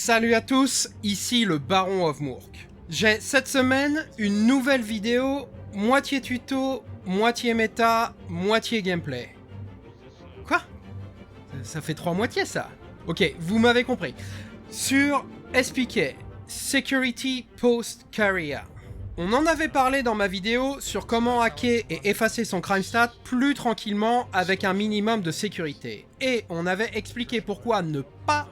Salut à tous, ici le Baron of Mourk. J'ai cette semaine une nouvelle vidéo, moitié tuto, moitié méta, moitié gameplay. Quoi? Ça fait 3 moitiés ça. Ok, vous m'avez compris. Sur SPK, Security Post Carrier. On en avait parlé dans ma vidéo sur comment hacker et effacer son crime stat plus tranquillement avec un minimum de sécurité. Et on avait expliqué pourquoi ne pas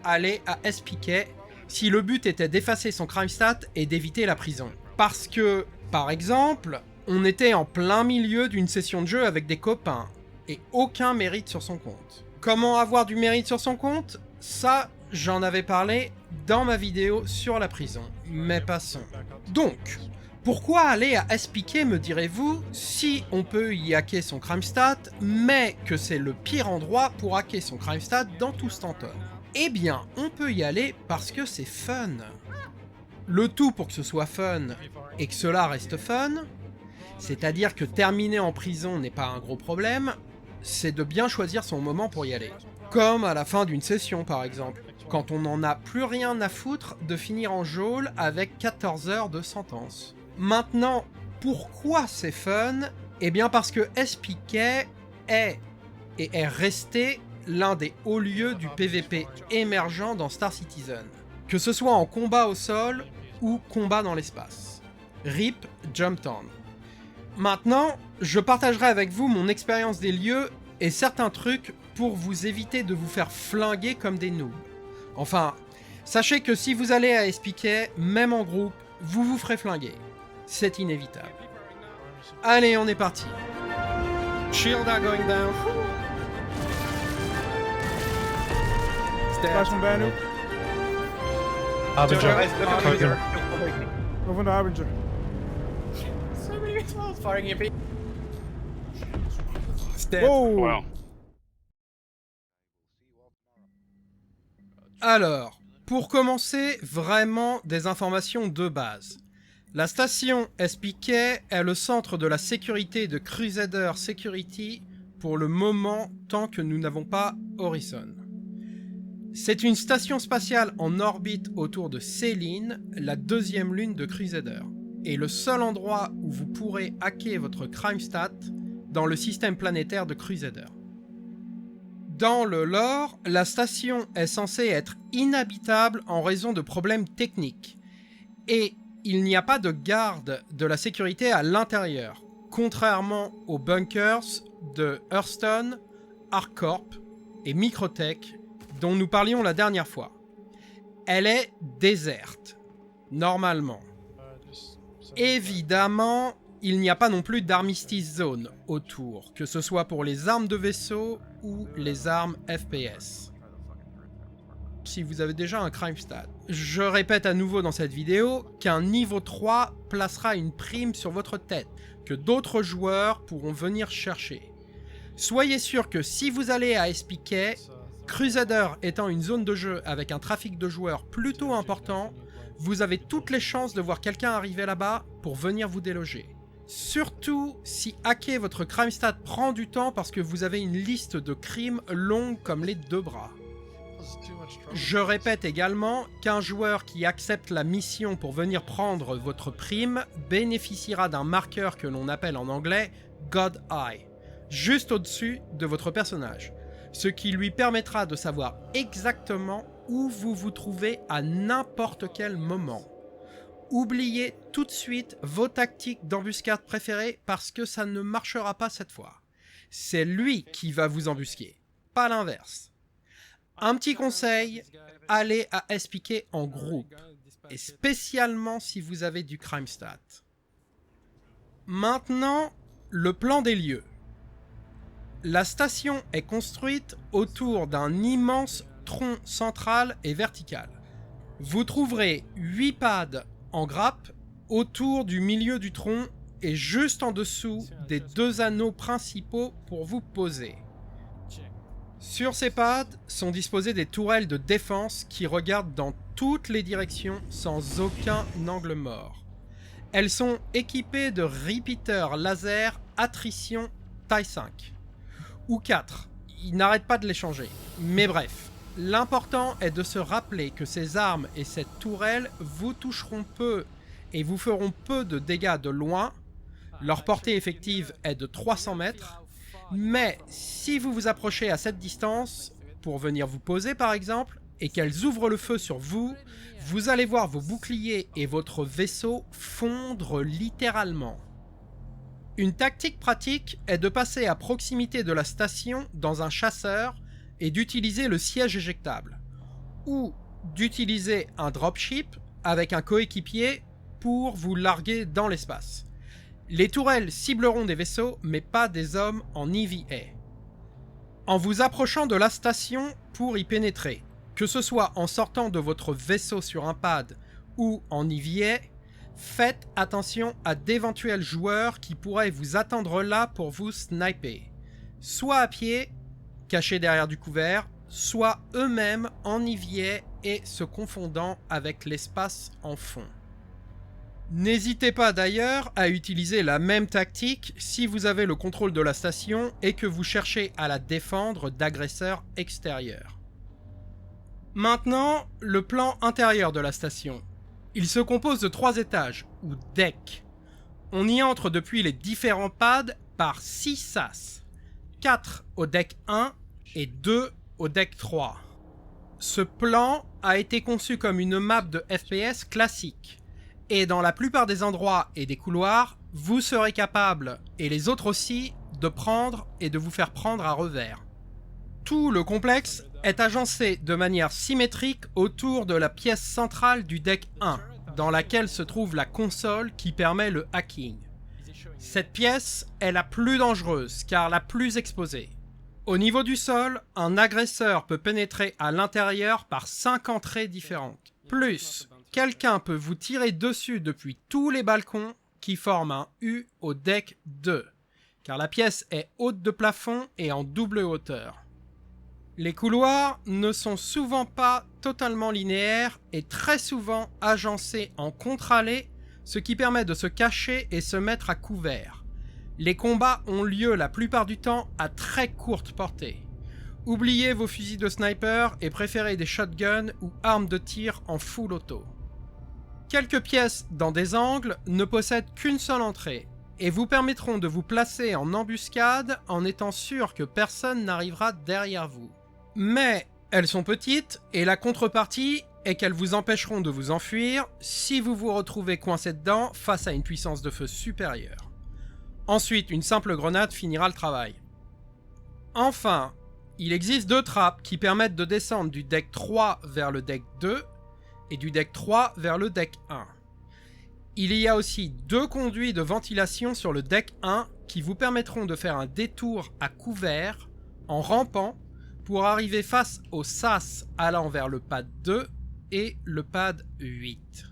aller à SPK si le but était d'effacer son crime stat et d'éviter la prison. Parce que, par exemple, on était en plein milieu d'une session de jeu avec des copains et aucun mérite sur son compte. Comment avoir du mérite sur son compte? Ça, j'en avais parlé dans ma vidéo sur la prison, mais passons. Donc, pourquoi aller à SPK, me direz-vous, si on peut y hacker son crime stat, mais que c'est le pire endroit pour hacker son crime stat dans tout Stanton? Eh bien, on peut y aller parce que c'est fun. Le tout pour que ce soit fun et que cela reste fun, c'est-à-dire que terminer en prison n'est pas un gros problème, c'est de bien choisir son moment pour y aller. Comme à la fin d'une session par exemple, quand on n'en a plus rien à foutre de finir en geôle avec 14 heures de sentence. Maintenant, pourquoi c'est fun? Eh bien parce que SPK est resté l'un des hauts lieux du PVP émergent dans Star Citizen. Que ce soit en combat au sol ou combat dans l'espace. RIP Jumptown. Maintenant, je partagerai avec vous mon expérience des lieux et certains trucs pour vous éviter de vous faire flinguer comme des noobs. Enfin, sachez que si vous allez à SPK, même en groupe, vous vous ferez flinguer. C'est inévitable. Allez, on est parti. Shield are going down. Flash from Banu. Harbinger. Go from the Harbinger. So many missiles firing at me. Whoa! Wow. Alors, pour commencer, vraiment des informations de base. La station SPK est le centre de la sécurité de Crusader Security pour le moment tant que nous n'avons pas Horizon. C'est une station spatiale en orbite autour de Céline, la deuxième lune de Crusader, et le seul endroit où vous pourrez hacker votre crime stat dans le système planétaire de Crusader. Dans le lore, la station est censée être inhabitable en raison de problèmes techniques, et il n'y a pas de garde de la sécurité à l'intérieur, contrairement aux bunkers de Hearthstone, ArcCorp et Microtech dont nous parlions la dernière fois. Elle est déserte, normalement. Évidemment, il n'y a pas non plus d'armistice zone autour, que ce soit pour les armes de vaisseau ou les armes FPS. Si vous avez déjà un crime stat. Je répète à nouveau dans cette vidéo qu'un niveau 3 placera une prime sur votre tête, que d'autres joueurs pourront venir chercher. Soyez sûr que si vous allez à SPK, Crusader étant une zone de jeu avec un trafic de joueurs plutôt important, vous avez toutes les chances de voir quelqu'un arriver là-bas pour venir vous déloger. Surtout si hacker votre crime stat prend du temps parce que vous avez une liste de crimes longue comme les 2 bras. Je répète également qu'un joueur qui accepte la mission pour venir prendre votre prime bénéficiera d'un marqueur que l'on appelle en anglais God Eye, juste au-dessus de votre personnage, ce qui lui permettra de savoir exactement où vous vous trouvez à n'importe quel moment. Oubliez tout de suite vos tactiques d'embuscade préférées parce que ça ne marchera pas cette fois. C'est lui qui va vous embusquer, pas l'inverse. Un petit conseil, allez à SPK en groupe, et spécialement si vous avez du crime stat. Maintenant, le plan des lieux. La station est construite autour d'un immense tronc central et vertical. Vous trouverez 8 pads en grappe autour du milieu du tronc et juste en dessous des 2 anneaux principaux pour vous poser. Sur ces pads sont disposées des tourelles de défense qui regardent dans toutes les directions sans aucun angle mort. Elles sont équipées de repeaters laser attrition taille 5. Ou 4, ils n'arrêtent pas de les changer. Mais bref, L'important est de se rappeler que ces armes et cette tourelle vous toucheront peu et vous feront peu de dégâts de loin. Leur portée effective est de 300 mètres, mais si vous vous approchez à cette distance, pour venir vous poser par exemple, et qu'elles ouvrent le feu sur vous, vous allez voir vos boucliers et votre vaisseau fondre littéralement. Une tactique pratique est de passer à proximité de la station dans un chasseur et d'utiliser le siège éjectable, ou d'utiliser un dropship avec un coéquipier pour vous larguer dans l'espace. Les tourelles cibleront des vaisseaux, mais pas des hommes en EVA. En vous approchant de la station pour y pénétrer, que ce soit en sortant de votre vaisseau sur un pad ou en EVA, faites attention à d'éventuels joueurs qui pourraient vous attendre là pour vous sniper, soit à pied, cachés derrière du couvert, soit eux-mêmes en EVA et se confondant avec l'espace en fond. N'hésitez pas d'ailleurs à utiliser la même tactique si vous avez le contrôle de la station et que vous cherchez à la défendre d'agresseurs extérieurs. Maintenant, le plan intérieur de la station. Il se compose de 3 étages, ou decks. On y entre depuis les différents pads par 6 sas. 4 au deck 1 et 2 au deck 3. Ce plan a été conçu comme une map de FPS classique. Et dans la plupart des endroits et des couloirs, vous serez capable, et les autres aussi, de prendre et de vous faire prendre à revers. Tout le complexe est agencé de manière symétrique autour de la pièce centrale du deck 1, dans laquelle se trouve la console qui permet le hacking. Cette pièce est la plus dangereuse car la plus exposée. Au niveau du sol, un agresseur peut pénétrer à l'intérieur par 5 entrées différentes. Plus, quelqu'un peut vous tirer dessus depuis tous les balcons qui forment un U au deck 2, car la pièce est haute de plafond et en double hauteur. Les couloirs ne sont souvent pas totalement linéaires et très souvent agencés en contre-allées, ce qui permet de se cacher et se mettre à couvert. Les combats ont lieu la plupart du temps à très courte portée. Oubliez vos fusils de sniper et préférez des shotguns ou armes de tir en full auto. Quelques pièces dans des angles ne possèdent qu'une seule entrée et vous permettront de vous placer en embuscade en étant sûr que personne n'arrivera derrière vous. Mais elles sont petites et la contrepartie est qu'elles vous empêcheront de vous enfuir si vous vous retrouvez coincé dedans face à une puissance de feu supérieure. Ensuite, une simple grenade finira le travail. Enfin, il existe 2 trappes qui permettent de descendre du deck 3 vers le deck 2 et du deck 3 vers le deck 1. Il y a aussi 2 conduits de ventilation sur le deck 1 qui vous permettront de faire un détour à couvert en rampant pour arriver face au sas allant vers le pad 2 et le pad 8.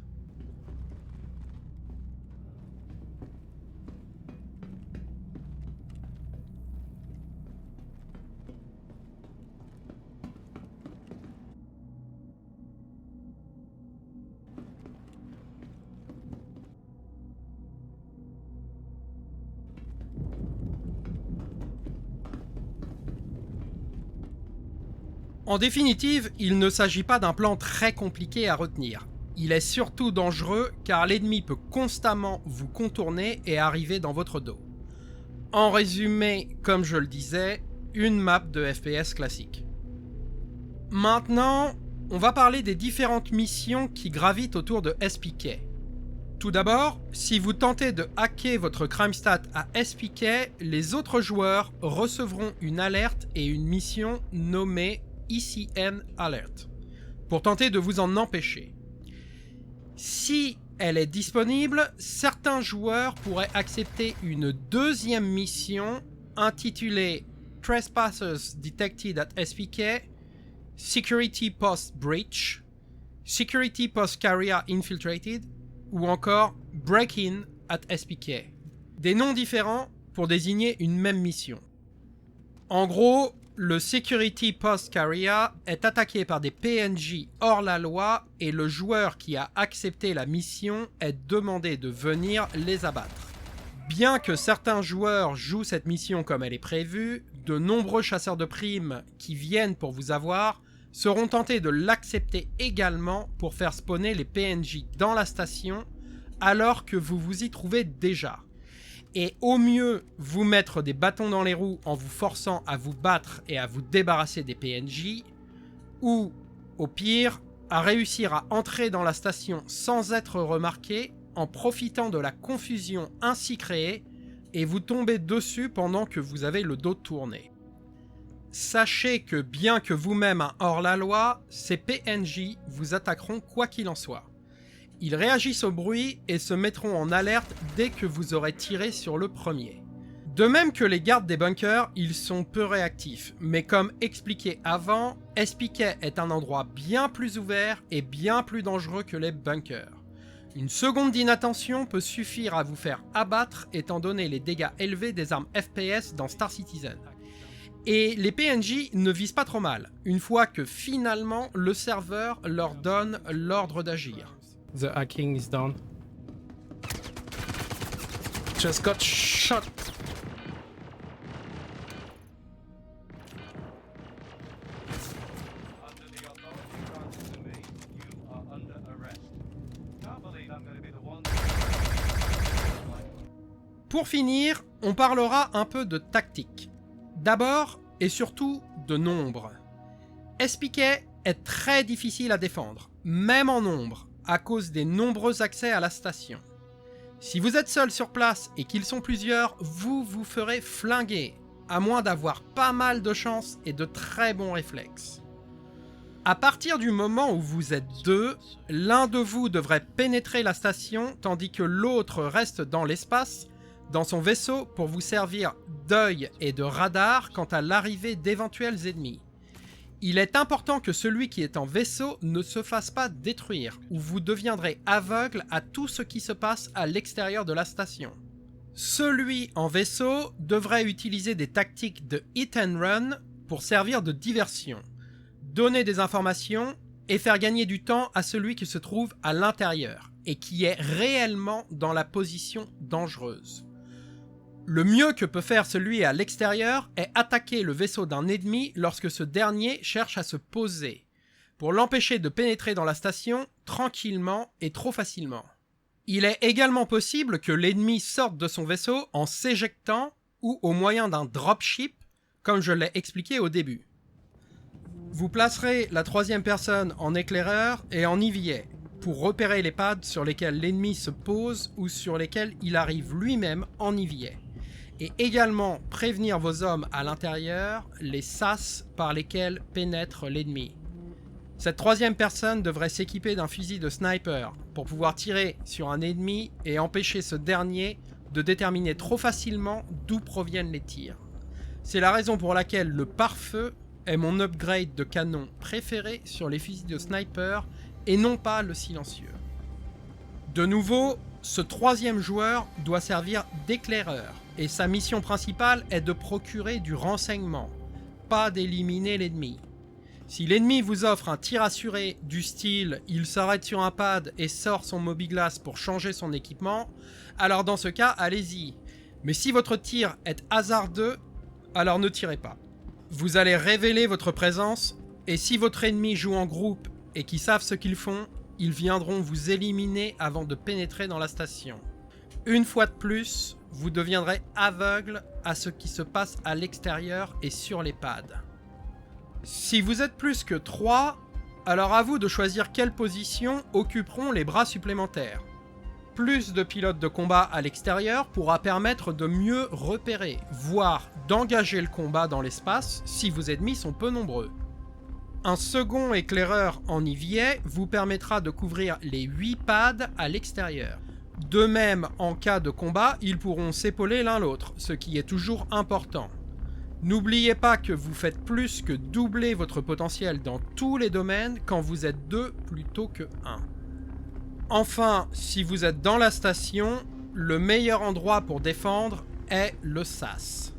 En définitive, il ne s'agit pas d'un plan très compliqué à retenir. Il est surtout dangereux car l'ennemi peut constamment vous contourner et arriver dans votre dos. En résumé, comme je le disais, une map de FPS classique. Maintenant, on va parler des différentes missions qui gravitent autour de SPK. Tout d'abord, si vous tentez de hacker votre CrimeStat à SPK, les autres joueurs recevront une alerte et une mission nommée ECN Alert, pour tenter de vous en empêcher. Si elle est disponible, certains joueurs pourraient accepter une deuxième mission intitulée Trespassers Detected at SPK, Security Post Breach, Security Post Carrier Infiltrated, ou encore Break-in at SPK. Des noms différents pour désigner une même mission. En gros, le Security Post Carrier est attaqué par des PNJ hors la loi et le joueur qui a accepté la mission est demandé de venir les abattre. Bien que certains joueurs jouent cette mission comme elle est prévue, de nombreux chasseurs de primes qui viennent pour vous avoir seront tentés de l'accepter également pour faire spawner les PNJ dans la station alors que vous vous y trouvez déjà. Et au mieux, vous mettre des bâtons dans les roues en vous forçant à vous battre et à vous débarrasser des PNJ, ou, au pire, à réussir à entrer dans la station sans être remarqué en profitant de la confusion ainsi créée et vous tomber dessus pendant que vous avez le dos tourné. Sachez que bien que vous-même un hors-la-loi, ces PNJ vous attaqueront quoi qu'il en soit. Ils réagissent au bruit et se mettront en alerte dès que vous aurez tiré sur le premier. De même que les gardes des bunkers, ils sont peu réactifs, mais comme expliqué avant, SPK est un endroit bien plus ouvert et bien plus dangereux que les bunkers. Une seconde d'inattention peut suffire à vous faire abattre étant donné les dégâts élevés des armes FPS dans Star Citizen. Et les PNJ ne visent pas trop mal, une fois que finalement le serveur leur donne l'ordre d'agir. The hacking is down. Just got shot. Pour finir, on parlera un peu de tactique. D'abord et surtout de nombre. SPK est très difficile à défendre, même en nombre, à cause des nombreux accès à la station. Si vous êtes seul sur place et qu'ils sont plusieurs, vous vous ferez flinguer, à moins d'avoir pas mal de chance et de très bons réflexes. À partir du moment où vous êtes deux, l'un de vous devrait pénétrer la station tandis que l'autre reste dans l'espace, dans son vaisseau pour vous servir d'œil et de radar quant à l'arrivée d'éventuels ennemis. Il est important que celui qui est en vaisseau ne se fasse pas détruire, ou vous deviendrez aveugle à tout ce qui se passe à l'extérieur de la station. Celui en vaisseau devrait utiliser des tactiques de hit and run pour servir de diversion, donner des informations et faire gagner du temps à celui qui se trouve à l'intérieur et qui est réellement dans la position dangereuse. Le mieux que peut faire celui à l'extérieur est attaquer le vaisseau d'un ennemi lorsque ce dernier cherche à se poser, pour l'empêcher de pénétrer dans la station tranquillement et trop facilement. Il est également possible que l'ennemi sorte de son vaisseau en s'éjectant ou au moyen d'un dropship, comme je l'ai expliqué au début. Vous placerez la troisième personne en éclaireur et en EVA, pour repérer les pads sur lesquels l'ennemi se pose ou sur lesquels il arrive lui-même en EVA. Et également prévenir vos hommes à l'intérieur les sas par lesquels pénètre l'ennemi. Cette troisième personne devrait s'équiper d'un fusil de sniper pour pouvoir tirer sur un ennemi et empêcher ce dernier de déterminer trop facilement d'où proviennent les tirs. C'est la raison pour laquelle le pare-feu est mon upgrade de canon préféré sur les fusils de sniper et non pas le silencieux. De nouveau, ce troisième joueur doit servir d'éclaireur et sa mission principale est de procurer du renseignement, pas d'éliminer l'ennemi. Si l'ennemi vous offre un tir assuré du style « il s'arrête sur un pad et sort son mobiglace pour changer son équipement », alors dans ce cas, allez-y. Mais si votre tir est hasardeux, alors ne tirez pas. Vous allez révéler votre présence, et si votre ennemi joue en groupe et qu'ils savent ce qu'ils font, ils viendront vous éliminer avant de pénétrer dans la station. Une fois de plus, vous deviendrez aveugle à ce qui se passe à l'extérieur et sur les pads. Si vous êtes plus que 3, alors à vous de choisir quelle position occuperont les bras supplémentaires. Plus de pilotes de combat à l'extérieur pourra permettre de mieux repérer, voire d'engager le combat dans l'espace si vos ennemis sont peu nombreux. Un second éclaireur en EVA vous permettra de couvrir les 8 pads à l'extérieur. De même, en cas de combat, ils pourront s'épauler l'un l'autre, ce qui est toujours important. N'oubliez pas que vous faites plus que doubler votre potentiel dans tous les domaines quand vous êtes 2 plutôt que 1. Enfin, si vous êtes dans la station, le meilleur endroit pour défendre est le sas.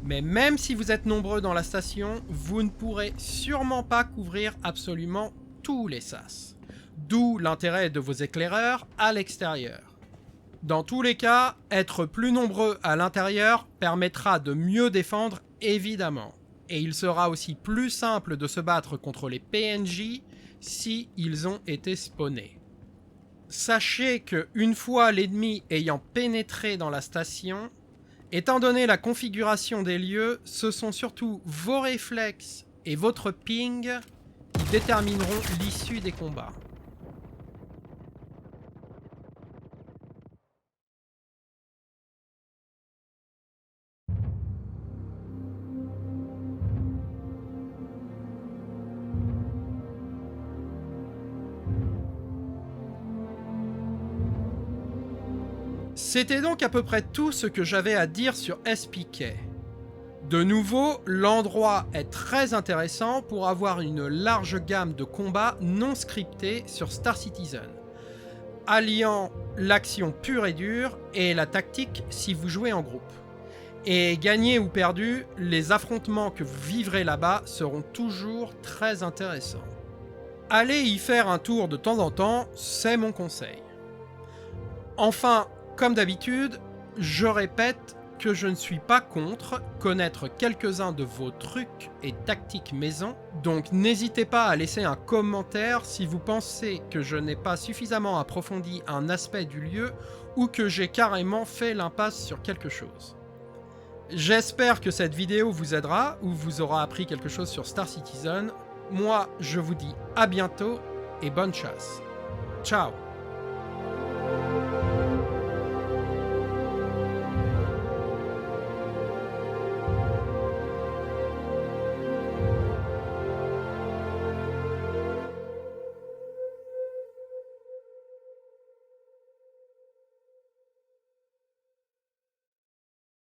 Mais même si vous êtes nombreux dans la station, vous ne pourrez sûrement pas couvrir absolument tous les sas. D'où l'intérêt de vos éclaireurs à l'extérieur. Dans tous les cas, être plus nombreux à l'intérieur permettra de mieux défendre, évidemment. et il sera aussi plus simple de se battre contre les PNJ si ils ont été spawnés. Sachez que une fois l'ennemi ayant pénétré dans la station, étant donné la configuration des lieux, ce sont surtout vos réflexes et votre ping qui détermineront l'issue des combats. C'était donc à peu près tout ce que j'avais à dire sur SPK. De nouveau, l'endroit est très intéressant pour avoir une large gamme de combats non scriptés sur Star Citizen, alliant l'action pure et dure et la tactique si vous jouez en groupe. Et gagné ou perdu, les affrontements que vous vivrez là-bas seront toujours très intéressants. Allez y faire un tour de temps en temps, c'est mon conseil. Enfin, comme d'habitude, je répète que je ne suis pas contre connaître quelques-uns de vos trucs et tactiques maison, donc n'hésitez pas à laisser un commentaire si vous pensez que je n'ai pas suffisamment approfondi un aspect du lieu ou que j'ai carrément fait l'impasse sur quelque chose. J'espère que cette vidéo vous aidera ou vous aura appris quelque chose sur Star Citizen. Moi, je vous dis à bientôt et bonne chasse. Ciao!